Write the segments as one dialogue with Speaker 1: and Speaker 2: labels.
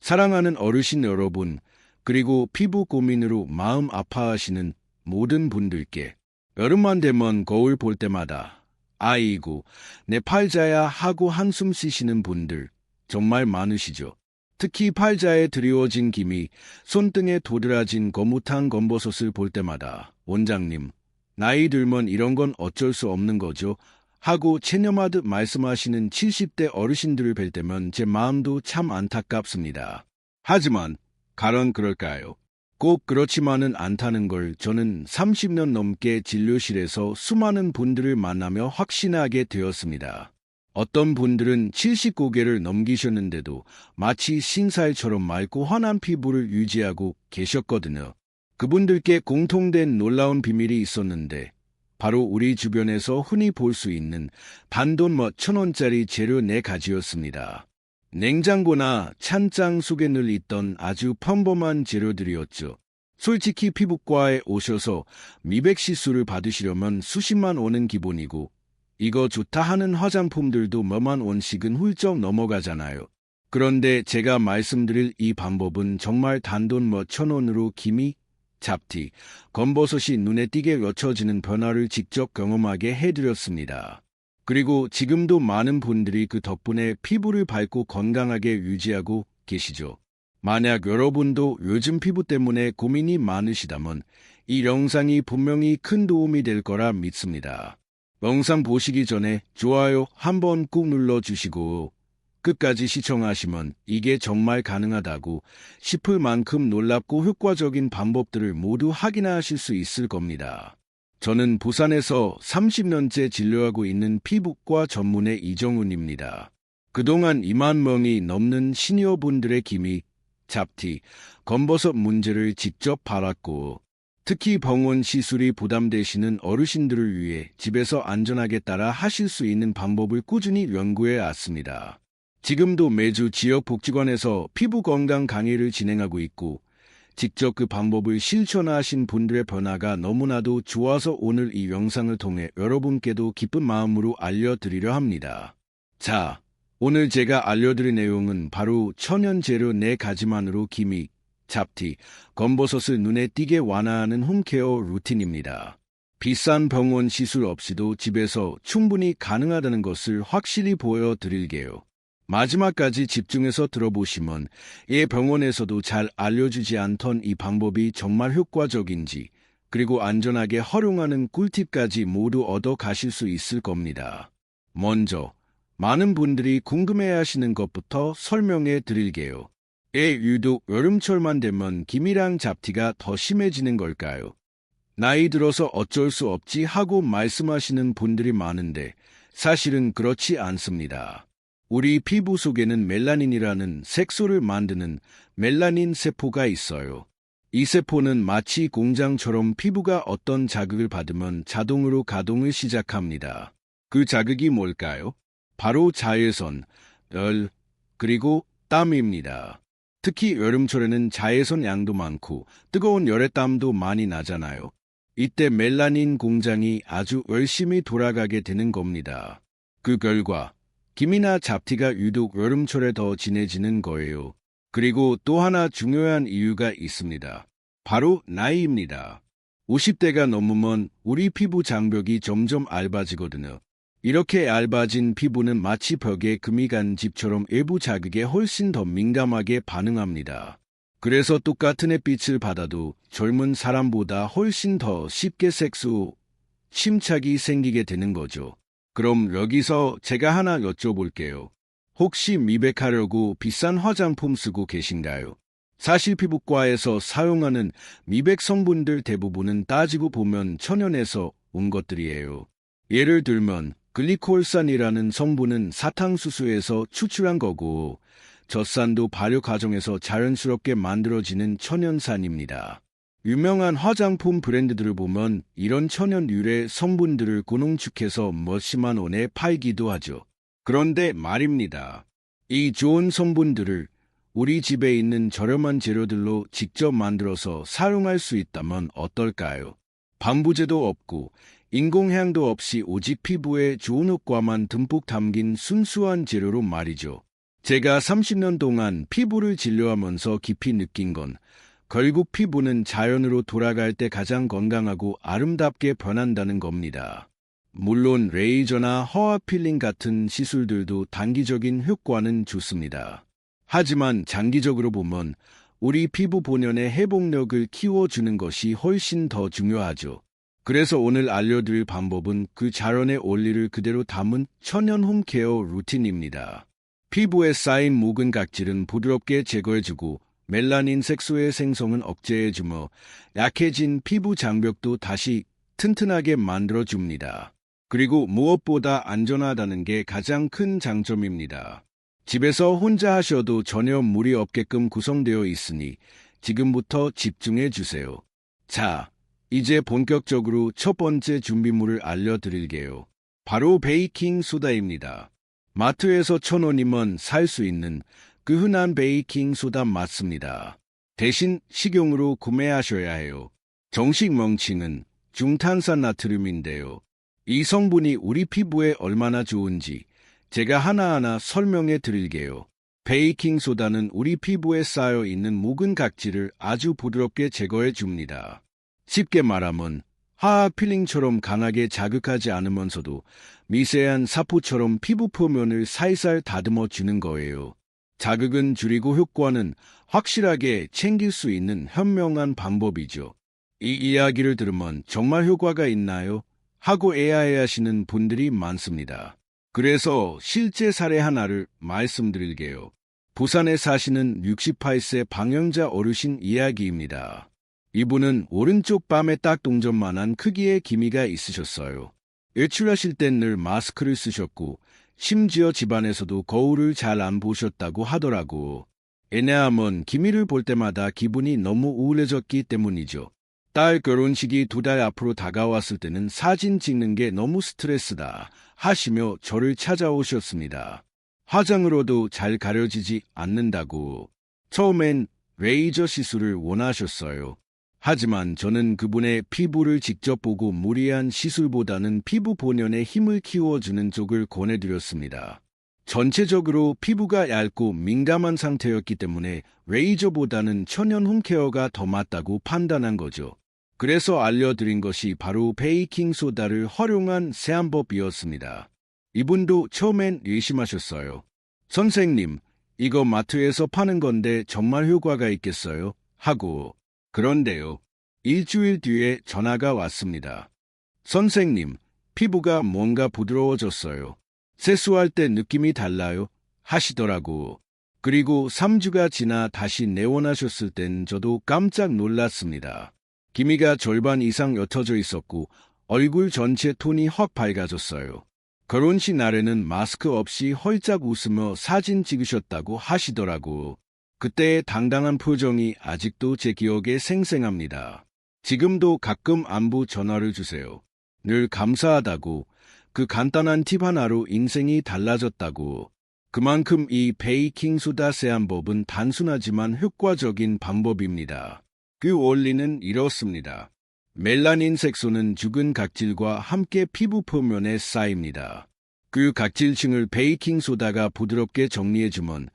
Speaker 1: 사랑하는 어르신 여러분, 그리고 피부 고민으로 마음 아파하시는 모든 분들께 여름만 되면 거울 볼 때마다 아이고, 내 팔자야 하고 한숨 쉬시는 분들 정말 많으시죠. 특히 팔자에 드리워진 김이 손등에 도드라진 거뭇한 검버섯을 볼 때마다 원장님, 나이 들면 이런 건 어쩔 수 없는 거죠. 하고 체념하듯 말씀하시는 70대 어르신들을 뵐 때면 제 마음도 참 안타깝습니다. 하지만 가론 그럴까요? 꼭 그렇지만은 않다는 걸 저는 30년 넘게 진료실에서 수많은 분들을 만나며 확신하게 되었습니다. 어떤 분들은 70고개를 넘기셨는데도 마치 신살처럼 맑고 환한 피부를 유지하고 계셨거든요. 그분들께 공통된 놀라운 비밀이 있었는데 바로 우리 주변에서 흔히 볼 수 있는 단돈 몇 천원짜리 재료 4가지였습니다. 냉장고나 찬장 속에 늘 있던 아주 평범한 재료들이었죠. 솔직히 피부과에 오셔서 미백 시술을 받으시려면 수십만 원은 기본이고 이거 좋다 하는 화장품들도 몇만 원씩은 훌쩍 넘어가잖아요. 그런데 제가 말씀드릴 이 방법은 정말 단돈 몇 천원으로 기미, 잡티, 검버섯이 눈에 띄게 옅어지는 변화를 직접 경험하게 해드렸습니다. 그리고 지금도 많은 분들이 그 덕분에 피부를 밝고 건강하게 유지하고 계시죠. 만약 여러분도 요즘 피부 때문에 고민이 많으시다면 이 영상이 분명히 큰 도움이 될 거라 믿습니다. 영상 보시기 전에 좋아요 한번 꾹 눌러주시고 끝까지 시청하시면 이게 정말 가능하다고 싶을 만큼 놀랍고 효과적인 방법들을 모두 확인하실 수 있을 겁니다. 저는 부산에서 30년째 진료하고 있는 피부과 전문의 이정훈입니다. 그동안 2만 명이 넘는 시니어분들의 기미, 잡티, 검버섯 문제를 직접 봐왔고 특히 병원 시술이 부담되시는 어르신들을 위해 집에서 안전하게 따라 하실 수 있는 방법을 꾸준히 연구해 왔습니다. 지금도 매주 지역 복지관에서 피부 건강 강의를 진행하고 있고 직접 그 방법을 실천하신 분들의 변화가 너무나도 좋아서 오늘 이 영상을 통해 여러분께도 기쁜 마음으로 알려드리려 합니다. 자, 오늘 제가 알려드릴 내용은 바로 천연 재료 4가지만으로 기미, 잡티, 검버섯을 눈에 띄게 완화하는 홈케어 루틴입니다. 비싼 병원 시술 없이도 집에서 충분히 가능하다는 것을 확실히 보여드릴게요. 마지막까지 집중해서 들어보시면 병원에서도 잘 알려주지 않던 이 방법이 정말 효과적인지 그리고 안전하게 활용하는 꿀팁까지 모두 얻어 가실 수 있을 겁니다. 먼저 많은 분들이 궁금해하시는 것부터 설명해 드릴게요. 유독 여름철만 되면 기미랑 잡티가 더 심해지는 걸까요? 나이 들어서 어쩔 수 없지 하고 말씀하시는 분들이 많은데 사실은 그렇지 않습니다. 우리 피부 속에는 멜라닌이라는 색소를 만드는 멜라닌 세포가 있어요. 이 세포는 마치 공장처럼 피부가 어떤 자극을 받으면 자동으로 가동을 시작합니다. 그 자극이 뭘까요? 바로 자외선, 열, 그리고 땀입니다. 특히 여름철에는 자외선 양도 많고 뜨거운 열의 땀도 많이 나잖아요. 이때 멜라닌 공장이 아주 열심히 돌아가게 되는 겁니다. 그 결과 기미나 잡티가 유독 여름철에 더 진해지는 거예요. 그리고 또 하나 중요한 이유가 있습니다. 바로 나이입니다. 50대가 넘으면 우리 피부 장벽이 점점 얇아지거든요. 이렇게 얇아진 피부는 마치 벽에 금이 간 집처럼 일부 자극에 훨씬 더 민감하게 반응합니다. 그래서 똑같은 햇빛을 받아도 젊은 사람보다 훨씬 더 쉽게 색소 침착이 생기게 되는 거죠. 그럼 여기서 제가 하나 여쭤볼게요. 혹시 미백하려고 비싼 화장품 쓰고 계신가요? 사실 피부과에서 사용하는 미백 성분들 대부분은 따지고 보면 천연에서 온 것들이에요. 예를 들면 글리콜산이라는 성분은 사탕수수에서 추출한 거고 젖산도 발효 과정에서 자연스럽게 만들어지는 천연산입니다. 유명한 화장품 브랜드들을 보면 이런 천연 유래 성분들을 고농축해서 몇십만 원에 팔기도 하죠. 그런데 말입니다. 이 좋은 성분들을 우리 집에 있는 저렴한 재료들로 직접 만들어서 사용할 수 있다면 어떨까요? 방부제도 없고 인공향도 없이 오직 피부에 좋은 효과만 듬뿍 담긴 순수한 재료로 말이죠. 제가 30년 동안 피부를 진료하면서 깊이 느낀 건 결국 피부는 자연으로 돌아갈 때 가장 건강하고 아름답게 변한다는 겁니다. 물론 레이저나 허아 필링 같은 시술들도 단기적인 효과는 좋습니다. 하지만 장기적으로 보면 우리 피부 본연의 회복력을 키워주는 것이 훨씬 더 중요하죠. 그래서 오늘 알려드릴 방법은 그 자연의 원리를 그대로 담은 천연 홈케어 루틴입니다. 피부에 쌓인 묵은 각질은 부드럽게 제거해주고 멜라닌 색소의 생성은 억제해주며 약해진 피부 장벽도 다시 튼튼하게 만들어줍니다. 그리고 무엇보다 안전하다는 게 가장 큰 장점입니다. 집에서 혼자 하셔도 전혀 무리 없게끔 구성되어 있으니 지금부터 집중해 주세요. 자, 이제 본격적으로 첫 번째 준비물을 알려드릴게요. 바로 베이킹 소다입니다. 마트에서 1,000원이면 살 수 있는 그 흔한 베이킹 소다 맞습니다. 대신 식용으로 구매하셔야 해요. 정식 명칭은 중탄산 나트륨인데요. 이 성분이 우리 피부에 얼마나 좋은지 제가 하나하나 설명해 드릴게요. 베이킹 소다는 우리 피부에 쌓여 있는 묵은 각질을 아주 부드럽게 제거해 줍니다. 쉽게 말하면 하하 필링처럼 강하게 자극하지 않으면서도 미세한 사포처럼 피부 표면을 살살 다듬어 주는 거예요. 자극은 줄이고 효과는 확실하게 챙길 수 있는 현명한 방법이죠. 이 이야기를 들으면 정말 효과가 있나요? 하고 의아해하시는 분들이 많습니다. 그래서 실제 사례 하나를 말씀드릴게요. 부산에 사시는 68세 방영자 어르신 이야기입니다. 이분은 오른쪽 밤에 딱 동전만한 크기의 기미가 있으셨어요. 외출하실 땐 늘 마스크를 쓰셨고 심지어 집안에서도 거울을 잘 안 보셨다고 하더라고. 왜냐하면 기미를 볼 때마다 기분이 너무 우울해졌기 때문이죠. 딸 결혼식이 2달 앞으로 다가왔을 때는 사진 찍는 게 너무 스트레스다 하시며 저를 찾아오셨습니다. 화장으로도 잘 가려지지 않는다고. 처음엔 레이저 시술을 원하셨어요. 하지만 저는 그분의 피부를 직접 보고 무리한 시술보다는 피부 본연의 힘을 키워주는 쪽을 권해드렸습니다. 전체적으로 피부가 얇고 민감한 상태였기 때문에 레이저보다는 천연 홈케어가 더 맞다고 판단한 거죠. 그래서 알려드린 것이 바로 베이킹 소다를 활용한 세안법이었습니다. 이분도 처음엔 의심하셨어요. 선생님, 이거 마트에서 파는 건데 정말 효과가 있겠어요? 하고. 그런데요. 일주일 뒤에 전화가 왔습니다. 선생님, 피부가 뭔가 부드러워졌어요. 세수할 때 느낌이 달라요? 하시더라고. 그리고 3주가 지나 다시 내원하셨을 땐 저도 깜짝 놀랐습니다. 기미가 절반 이상 옅어져 있었고 얼굴 전체 톤이 확 밝아졌어요. 결혼식 날에는 마스크 없이 헐짝 웃으며 사진 찍으셨다고 하시더라고. 그때의 당당한 표정이 아직도 제 기억에 생생합니다. 지금도 가끔 안부 전화를 주세요. 늘 감사하다고, 그 간단한 팁 하나로 인생이 달라졌다고. 그만큼 이 베이킹 소다 세안법은 단순하지만 효과적인 방법입니다. 그 원리는 이렇습니다. 멜라닌 색소는 죽은 각질과 함께 피부 표면에 쌓입니다. 그 각질층을 베이킹 소다가 부드럽게 정리해주면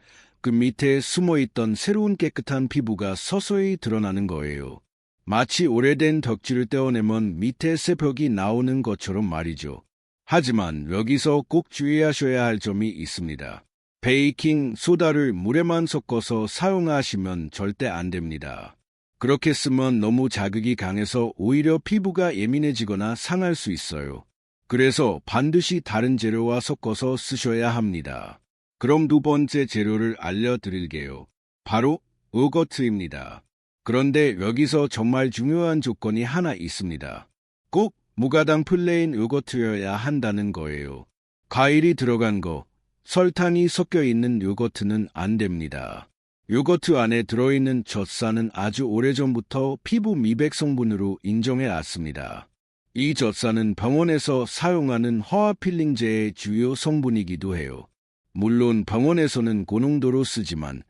Speaker 1: 그 밑에 숨어있던 새로운 깨끗한 피부가 서서히 드러나는 거예요. 마치 오래된 덕지를 떼어내면 밑에 새벽이 나오는 것처럼 말이죠. 하지만 여기서 꼭 주의하셔야 할 점이 있습니다. 베이킹 소다를 물에만 섞어서 사용하시면 절대 안 됩니다. 그렇게 쓰면 너무 자극이 강해서 오히려 피부가 예민해지거나 상할 수 있어요. 그래서 반드시 다른 재료와 섞어서 쓰셔야 합니다. 그럼 두 번째 재료를 알려드릴게요. 바로 요거트입니다. 그런데 여기서 정말 중요한 조건이 하나 있습니다. 꼭 무가당 플레인 요거트여야 한다는 거예요. 과일이 들어간 거, 설탕이 섞여 있는 요거트는 안 됩니다. 요거트 안에 들어있는 젖산은 아주 오래전부터 피부 미백 성분으로 인정해 왔습니다. 이 젖산은 병원에서 사용하는 허아 필링제의 주요 성분이기도 해요. 물론 병원에서는 고농도로 쓰지만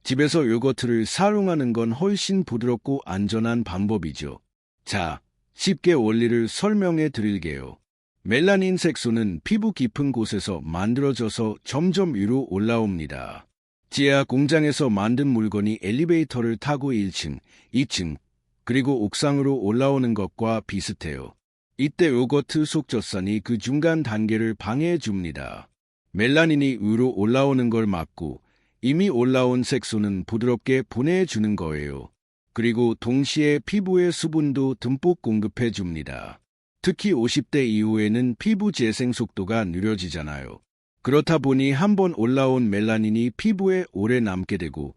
Speaker 1: 집에서 요거트를 사용하는 건 훨씬 부드럽고 안전한 방법이죠. 자, 쉽게 원리를 설명해 드릴게요. 멜라닌 색소는 피부 깊은 곳에서 만들어져서 점점 위로 올라옵니다. 지하 공장에서 만든 물건이 엘리베이터를 타고 1층, 2층, 그리고 옥상으로 올라오는 것과 비슷해요. 이때 요거트 속 젖산이 그 중간 단계를 방해해 줍니다. 멜라닌이 위로 올라오는 걸 막고 이미 올라온 색소는 부드럽게 분해해 주는 거예요. 그리고 동시에 피부에 수분도 듬뿍 공급해 줍니다. 특히 50대 이후에는 피부 재생 속도가 느려지잖아요. 그렇다 보니 한번 올라온 멜라닌이 피부에 오래 남게 되고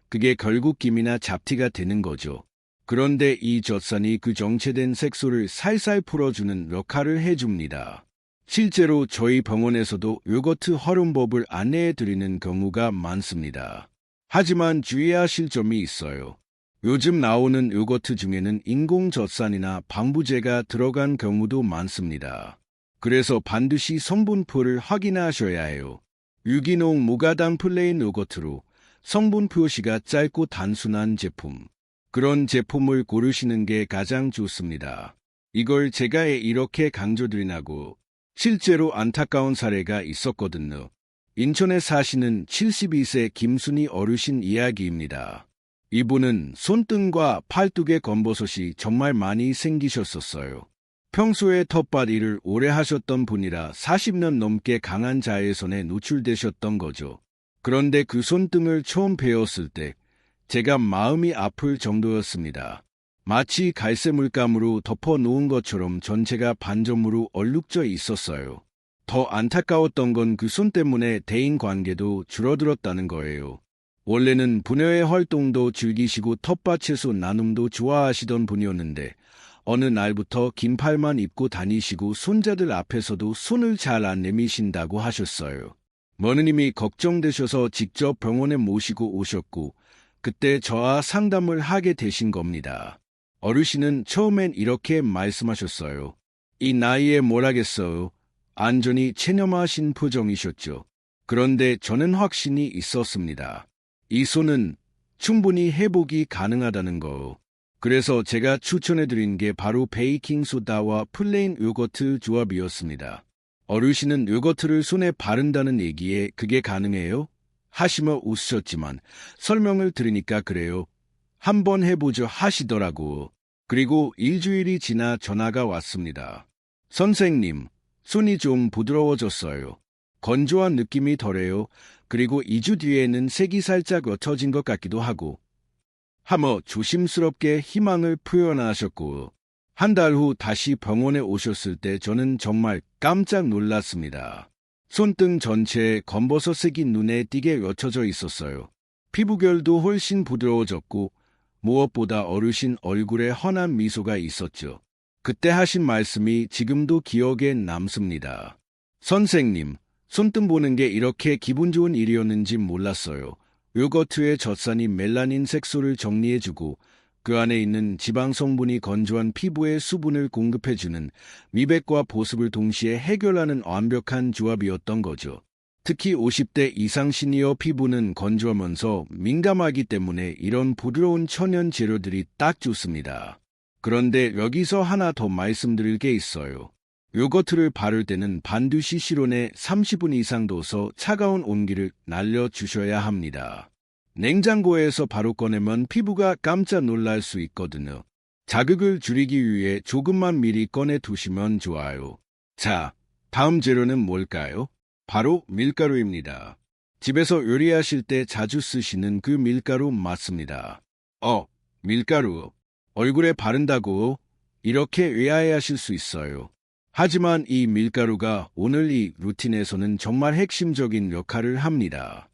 Speaker 1: 그게 결국 기미나 잡티가 되는 거죠. 그런데 이 젖산이 그 정체된 색소를 살살 풀어주는 역할을 해줍니다. 실제로 저희 병원에서도 요거트 활용법을 안내해 드리는 경우가 많습니다. 하지만 주의하실 점이 있어요. 요즘 나오는 요거트 중에는 인공젖산이나 방부제가 들어간 경우도 많습니다. 그래서 반드시 성분표를 확인하셔야 해요. 유기농 무가당 플레인 요거트로 성분 표시가 짧고 단순한 제품. 그런 제품을 고르시는 게 가장 좋습니다. 이걸 제가 이렇게 강조드리나고 실제로 안타까운 사례가 있었거든요. 인천에 사시는 72세 김순희 어르신 이야기입니다. 이분은 손등과 팔뚝에 검버섯이 정말 많이 생기셨었어요. 평소에 텃밭 일을 오래 하셨던 분이라 40년 넘게 강한 자외선에 노출되셨던 거죠. 그런데 그 손등을 처음 베었을 때 제가 마음이 아플 정도였습니다. 마치 갈색 물감으로 덮어 놓은 것처럼 전체가 반점으로 얼룩져 있었어요. 더 안타까웠던 건 그 손 때문에 대인 관계도 줄어들었다는 거예요. 원래는 부녀의 활동도 즐기시고 텃밭 채소 나눔도 좋아하시던 분이었는데 어느 날부터 긴팔만 입고 다니시고 손자들 앞에서도 손을 잘 안 내미신다고 하셨어요. 며느님이 걱정되셔서 직접 병원에 모시고 오셨고 그때 저와 상담을 하게 되신 겁니다. 어르신은 처음엔 이렇게 말씀하셨어요. 이 나이에 뭘 하겠어요? 안전히 체념하신 표정이셨죠. 그런데 저는 확신이 있었습니다. 이 손은 충분히 회복이 가능하다는 거. 그래서 제가 추천해드린 게 바로 베이킹소다와 플레인 요거트 조합이었습니다. 어르신은 요거트를 손에 바른다는 얘기에 그게 가능해요? 하시며 웃으셨지만 설명을 들으니까 그래요. 한번 해보죠 하시더라고. 그리고 일주일이 지나 전화가 왔습니다. 선생님, 손이 좀 부드러워졌어요. 건조한 느낌이 덜해요. 그리고 2주 뒤에는 색이 살짝 옅어진 것 같기도 하고. 하며 조심스럽게 희망을 표현하셨고 한 달 후 다시 병원에 오셨을 때 저는 정말 깜짝 놀랐습니다. 손등 전체에 검버섯색이 눈에 띄게 옅어져 있었어요. 피부결도 훨씬 부드러워졌고 무엇보다 어르신 얼굴에 환한 미소가 있었죠. 그때 하신 말씀이 지금도 기억에 남습니다. 선생님, 손등 보는 게 이렇게 기분 좋은 일이었는지 몰랐어요. 요거트의 젖산이 멜라닌 색소를 정리해주고 그 안에 있는 지방 성분이 건조한 피부에 수분을 공급해주는 미백과 보습을 동시에 해결하는 완벽한 조합이었던 거죠. 특히 50대 이상 시니어 피부는 건조하면서 민감하기 때문에 이런 부드러운 천연 재료들이 딱 좋습니다. 그런데 여기서 하나 더 말씀드릴 게 있어요. 요거트를 바를 때는 반드시 실온에 30분 이상 둬서 차가운 온기를 날려주셔야 합니다. 냉장고에서 바로 꺼내면 피부가 깜짝 놀랄 수 있거든요. 자극을 줄이기 위해 조금만 미리 꺼내 두시면 좋아요. 자, 다음 재료는 뭘까요? 바로 밀가루입니다. 집에서 요리하실 때 자주 쓰시는 그 밀가루 맞습니다. 밀가루. 얼굴에 바른다고 이렇게 의아해하실 수 있어요. 하지만 이 밀가루가 오늘 이 루틴에서는 정말 핵심적인 역할을 합니다.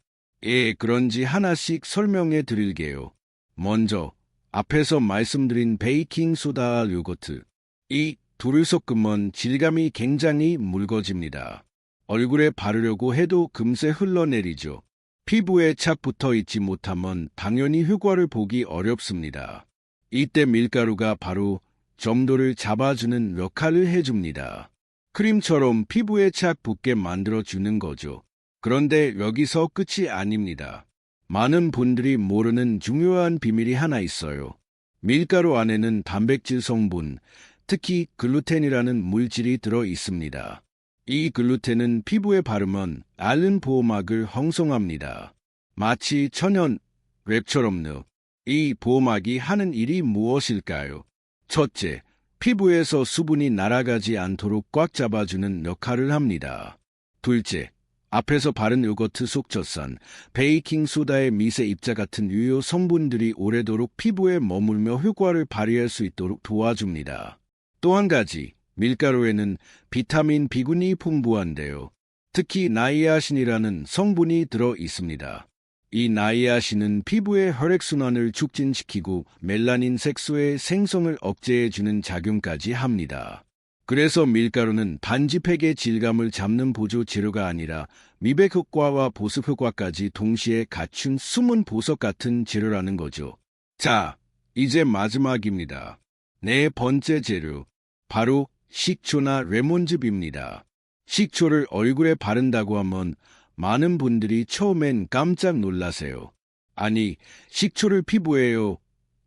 Speaker 1: 그런지 하나씩 설명해 드릴게요. 먼저 앞에서 말씀드린 베이킹소다 요거트. 이 둘을 섞으면 질감이 굉장히 묽어집니다. 얼굴에 바르려고 해도 금세 흘러내리죠. 피부에 착 붙어 있지 못하면 당연히 효과를 보기 어렵습니다. 이때 밀가루가 바로 점도를 잡아주는 역할을 해줍니다. 크림처럼 피부에 착 붙게 만들어주는 거죠. 그런데 여기서 끝이 아닙니다. 많은 분들이 모르는 중요한 비밀이 하나 있어요. 밀가루 안에는 단백질 성분, 특히 글루텐이라는 물질이 들어 있습니다. 이 글루텐은 피부에 바르면 앓는 보호막을 형성합니다. 마치 천연 랩처럼요. 이 보호막이 하는 일이 무엇일까요? 첫째, 피부에서 수분이 날아가지 않도록 꽉 잡아주는 역할을 합니다. 둘째, 앞에서 바른 요거트 속젓산, 베이킹소다의 미세 입자 같은 유효 성분들이 오래도록 피부에 머물며 효과를 발휘할 수 있도록 도와줍니다. 또 한 가지, 밀가루에는 비타민 B군이 풍부한데요. 특히 나이아신이라는 성분이 들어 있습니다. 이 나이아신은 피부의 혈액순환을 촉진시키고 멜라닌 색소의 생성을 억제해주는 작용까지 합니다. 그래서 밀가루는 반지팩의 질감을 잡는 보조 재료가 아니라 미백 효과와 보습 효과까지 동시에 갖춘 숨은 보석 같은 재료라는 거죠. 자, 이제 마지막입니다. 네 번째 재료, 바로 식초나 레몬즙입니다. 식초를 얼굴에 바른다고 하면 많은 분들이 처음엔 깜짝 놀라세요. 아니, 식초를 피부에요?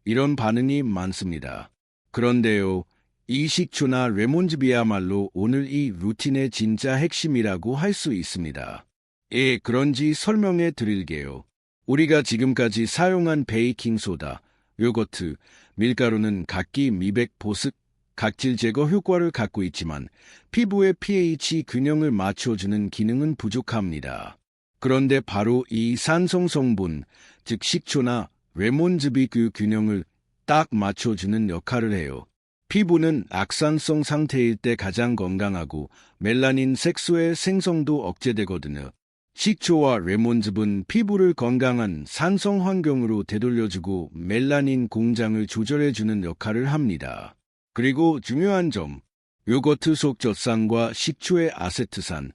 Speaker 1: 이런 반응이 많습니다. 그런데요, 이 식초나 레몬즙이야말로 오늘 이 루틴의 진짜 핵심이라고 할 수 있습니다. 예, 그런지 설명해 드릴게요. 우리가 지금까지 사용한 베이킹소다, 요거트, 밀가루는 각기 미백, 보습, 각질 제거 효과를 갖고 있지만 피부의 pH 균형을 맞춰주는 기능은 부족합니다. 그런데 바로 이 산성 성분, 즉 식초나 레몬즙이 그 균형을 딱 맞춰주는 역할을 해요. 피부는 악산성 상태일 때 가장 건강하고 멜라닌 색소의 생성도 억제되거든요. 식초와 레몬즙은 피부를 건강한 산성 환경으로 되돌려주고 멜라닌 공장을 조절해주는 역할을 합니다. 그리고 중요한 점, 요거트 속 젖산과 식초의 아세트산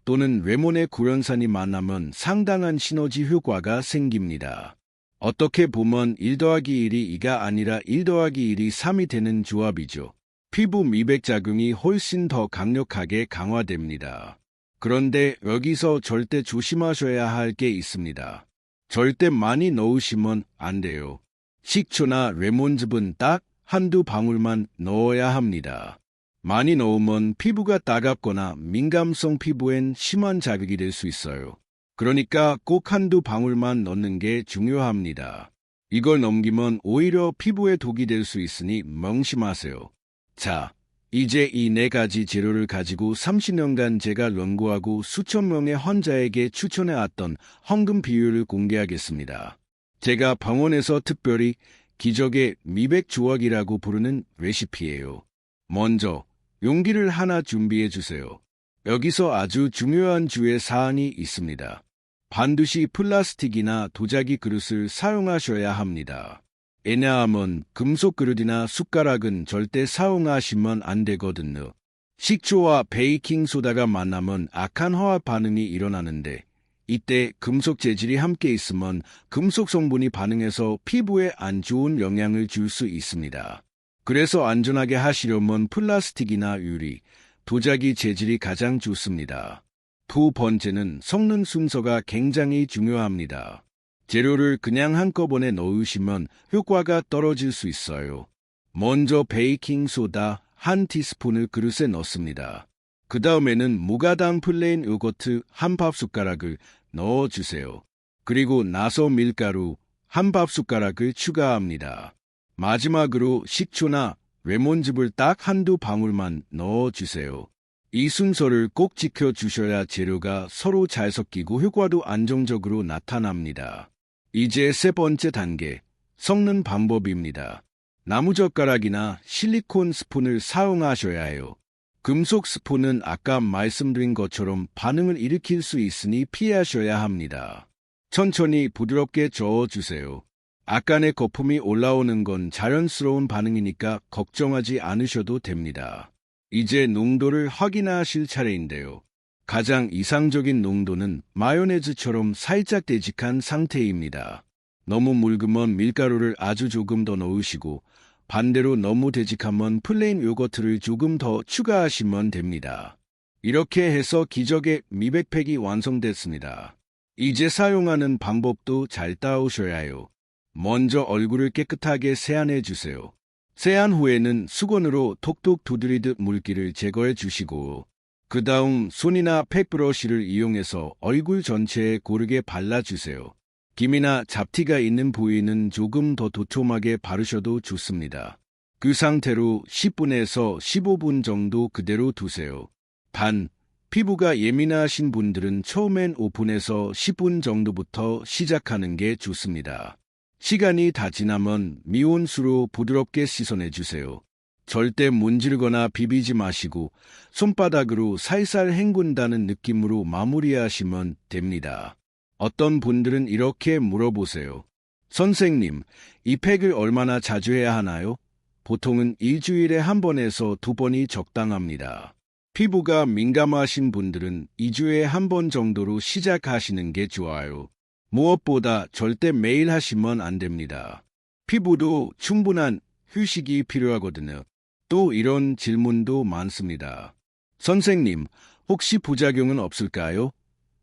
Speaker 1: 또는 레몬의 구연산이 만나면 상당한 시너지 효과가 생깁니다. 어떻게 보면 1 더하기 1이 2가 아니라 1 더하기 1이 3이 되는 조합이죠. 피부 미백 작용이 훨씬 더 강력하게 강화됩니다. 그런데 여기서 절대 조심하셔야 할 게 있습니다. 절대 많이 넣으시면 안 돼요. 식초나 레몬즙은 딱 한두 방울만 넣어야 합니다. 많이 넣으면 피부가 따갑거나 민감성 피부엔 심한 자극이 될 수 있어요. 그러니까 꼭 한두 방울만 넣는 게 중요합니다. 이걸 넘기면 오히려 피부에 독이 될 수 있으니 명심하세요. 자, 이제 이 4가지 재료를 가지고 30년간 제가 연구하고 수천 명의 환자에게 추천해왔던 황금 비율을 공개하겠습니다. 제가 병원에서 특별히 기적의 미백 조각이라고 부르는 레시피예요. 먼저 용기를 하나 준비해 주세요. 여기서 아주 중요한 주의 사항이 있습니다. 반드시 플라스틱이나 도자기 그릇을 사용하셔야 합니다. 왜냐하면 금속 그릇이나 숟가락은 절대 사용하시면 안 되거든요. 식초와 베이킹소다가 만나면 악한 화학 반응이 일어나는데 이때 금속 재질이 함께 있으면 금속 성분이 반응해서 피부에 안 좋은 영향을 줄 수 있습니다. 그래서 안전하게 하시려면 플라스틱이나 유리, 도자기 재질이 가장 좋습니다. 두 번째는 섞는 순서가 굉장히 중요합니다. 재료를 그냥 한꺼번에 넣으시면 효과가 떨어질 수 있어요. 먼저 베이킹소다 1티스푼을 그릇에 넣습니다. 그 다음에는 무가당 플레인 요거트 1밥숟가락을 넣어주세요. 그리고 나서 밀가루 1밥숟가락을 추가합니다. 마지막으로 식초나 레몬즙을 딱 한두 방울만 넣어주세요. 이 순서를 꼭 지켜주셔야 재료가 서로 잘 섞이고 효과도 안정적으로 나타납니다. 이제 세 번째 단계, 섞는 방법입니다. 나무젓가락이나 실리콘 스푼을 사용하셔야 해요. 금속 스푼은 아까 말씀드린 것처럼 반응을 일으킬 수 있으니 피하셔야 합니다. 천천히 부드럽게 저어주세요. 아까의 거품이 올라오는 건 자연스러운 반응이니까 걱정하지 않으셔도 됩니다. 이제 농도를 확인하실 차례인데요. 가장 이상적인 농도는 마요네즈처럼 살짝 되직한 상태입니다. 너무 묽으면 밀가루를 아주 조금 더 넣으시고 반대로 너무 되직하면 플레인 요거트를 조금 더 추가하시면 됩니다. 이렇게 해서 기적의 미백팩이 완성됐습니다. 이제 사용하는 방법도 잘 따오셔야 해요. 먼저 얼굴을 깨끗하게 세안해 주세요. 세안 후에는 수건으로 톡톡 두드리듯 물기를 제거해 주시고 그 다음 손이나 팩브러쉬를 이용해서 얼굴 전체에 고르게 발라주세요. 김이나 잡티가 있는 부위는 조금 더 도톰하게 바르셔도 좋습니다. 그 상태로 10분에서 15분 정도 그대로 두세요. 단, 피부가 예민하신 분들은 처음엔 5분에서 10분 정도부터 시작하는 게 좋습니다. 시간이 다 지나면 미온수로 부드럽게 씻어내주세요. 절대 문지르거나 비비지 마시고 손바닥으로 살살 헹군다는 느낌으로 마무리하시면 됩니다. 어떤 분들은 이렇게 물어보세요. 선생님, 이 팩을 얼마나 자주 해야 하나요? 보통은 일주일에 한 번에서 2번이 적당합니다. 피부가 민감하신 분들은 2주에 한 번 정도로 시작하시는 게 좋아요. 무엇보다 절대 매일 하시면 안 됩니다. 피부도 충분한 휴식이 필요하거든요. 또 이런 질문도 많습니다. 선생님, 혹시 부작용은 없을까요?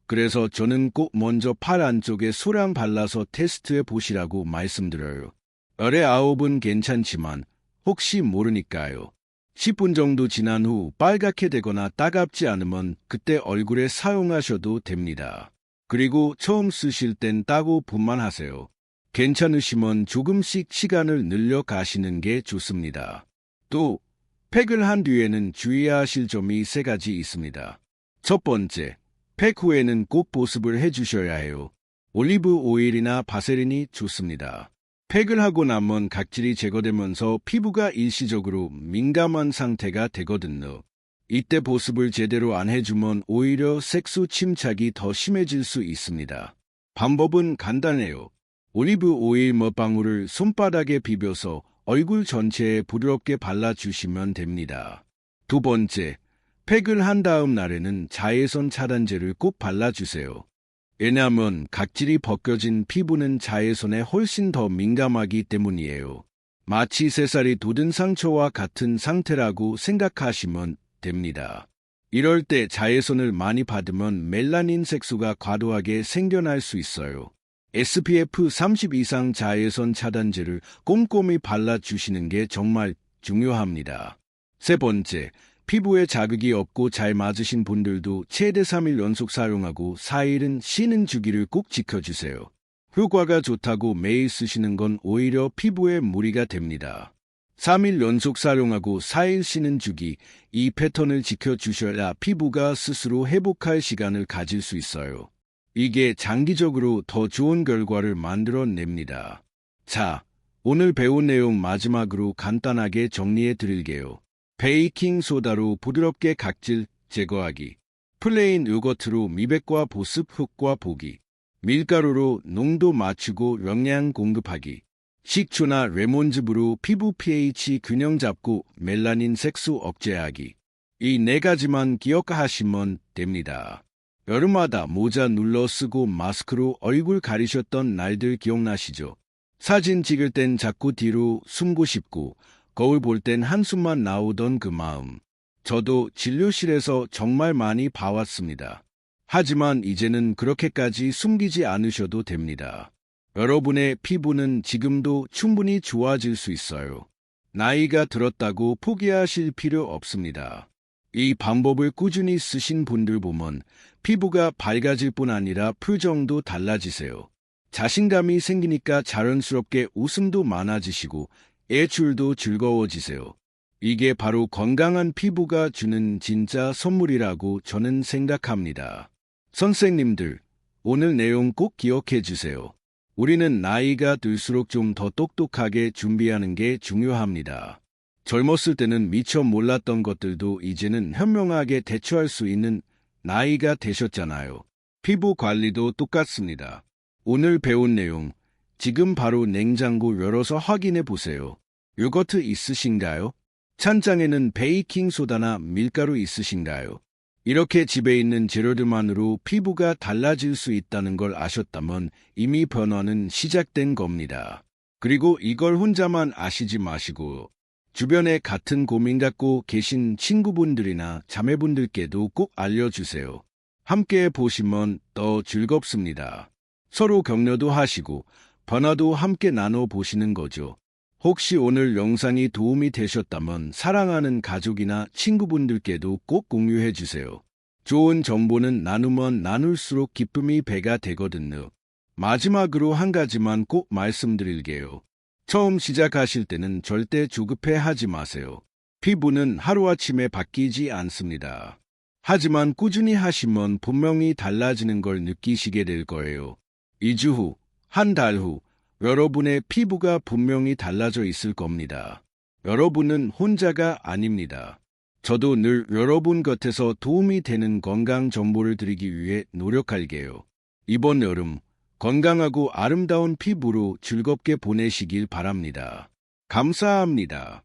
Speaker 1: 그래서 저는 꼭 먼저 팔 안쪽에 소량 발라서 테스트해 보시라고 말씀드려요. 열에 9은 괜찮지만 혹시 모르니까요. 10분 정도 지난 후 빨갛게 되거나 따갑지 않으면 그때 얼굴에 사용하셔도 됩니다. 그리고 처음 쓰실 땐 따고 분만하세요. 괜찮으시면 조금씩 시간을 늘려 가시는 게 좋습니다. 또 팩을 한 뒤에는 주의하실 점이 3가지 있습니다. 첫 번째, 팩 후에는 꼭 보습을 해주셔야 해요. 올리브 오일이나 바세린이 좋습니다. 팩을 하고 나면 각질이 제거되면서 피부가 일시적으로 민감한 상태가 되거든요. 이때 보습을 제대로 안 해주면 오히려 색소 침착이 더 심해질 수 있습니다. 방법은 간단해요. 올리브 오일 몇 방울을 손바닥에 비벼서 얼굴 전체에 부드럽게 발라주시면 됩니다. 두 번째, 팩을 한 다음 날에는 자외선 차단제를 꼭 발라주세요. 왜냐하면 각질이 벗겨진 피부는 자외선에 훨씬 더 민감하기 때문이에요. 마치 새살이 돋은 상처와 같은 상태라고 생각하시면 됩니다. 이럴 때 자외선을 많이 받으면 멜라닌 색소가 과도하게 생겨날 수 있어요. SPF 30 이상 자외선 차단제를 꼼꼼히 발라주시는 게 정말 중요합니다. 세 번째, 피부에 자극이 없고 잘 맞으신 분들도 최대 3일 연속 사용하고 4일은 쉬는 주기를 꼭 지켜주세요. 효과가 좋다고 매일 쓰시는 건 오히려 피부에 무리가 됩니다. 3일 연속 사용하고 4일 쉬는 주기, 이 패턴을 지켜주셔야 피부가 스스로 회복할 시간을 가질 수 있어요. 이게 장기적으로 더 좋은 결과를 만들어냅니다. 자, 오늘 배운 내용 마지막으로 간단하게 정리해 드릴게요. 베이킹 소다로 부드럽게 각질 제거하기, 플레인 요거트로 미백과 보습 효과 보기, 밀가루로 농도 맞추고 영양 공급하기, 식초나 레몬즙으로 피부 pH 균형 잡고 멜라닌 색소 억제하기. 이 4가지만 기억하시면 됩니다. 여름마다 모자 눌러 쓰고 마스크로 얼굴 가리셨던 날들 기억나시죠? 사진 찍을 땐 자꾸 뒤로 숨고 싶고 거울 볼 땐 한숨만 나오던 그 마음. 저도 진료실에서 정말 많이 봐왔습니다. 하지만 이제는 그렇게까지 숨기지 않으셔도 됩니다. 여러분의 피부는 지금도 충분히 좋아질 수 있어요. 나이가 들었다고 포기하실 필요 없습니다. 이 방법을 꾸준히 쓰신 분들 보면 피부가 밝아질 뿐 아니라 표정도 달라지세요. 자신감이 생기니까 자연스럽게 웃음도 많아지시고 애출도 즐거워지세요. 이게 바로 건강한 피부가 주는 진짜 선물이라고 저는 생각합니다. 선생님들, 오늘 내용 꼭 기억해 주세요. 우리는 나이가 들수록 좀 더 똑똑하게 준비하는 게 중요합니다. 젊었을 때는 미처 몰랐던 것들도 이제는 현명하게 대처할 수 있는 나이가 되셨잖아요. 피부 관리도 똑같습니다. 오늘 배운 내용, 지금 바로 냉장고 열어서 확인해 보세요. 요거트 있으신가요? 찬장에는 베이킹 소다나 밀가루 있으신가요? 이렇게 집에 있는 재료들만으로 피부가 달라질 수 있다는 걸 아셨다면 이미 변화는 시작된 겁니다. 그리고 이걸 혼자만 아시지 마시고 주변에 같은 고민 갖고 계신 친구분들이나 자매분들께도 꼭 알려주세요. 함께 보시면 더 즐겁습니다. 서로 격려도 하시고 변화도 함께 나눠보시는 거죠. 혹시 오늘 영상이 도움이 되셨다면 사랑하는 가족이나 친구분들께도 꼭 공유해주세요. 좋은 정보는 나누면 나눌수록 기쁨이 배가 되거든요. 마지막으로 한 가지만 꼭 말씀드릴게요. 처음 시작하실 때는 절대 조급해 하지 마세요. 피부는 하루아침에 바뀌지 않습니다. 하지만 꾸준히 하시면 분명히 달라지는 걸 느끼시게 될 거예요. 2주 후, 한 달 후, 여러분의 피부가 분명히 달라져 있을 겁니다. 여러분은 혼자가 아닙니다. 저도 늘 여러분 곁에서 도움이 되는 건강 정보를 드리기 위해 노력할게요. 이번 여름, 건강하고 아름다운 피부로 즐겁게 보내시길 바랍니다. 감사합니다.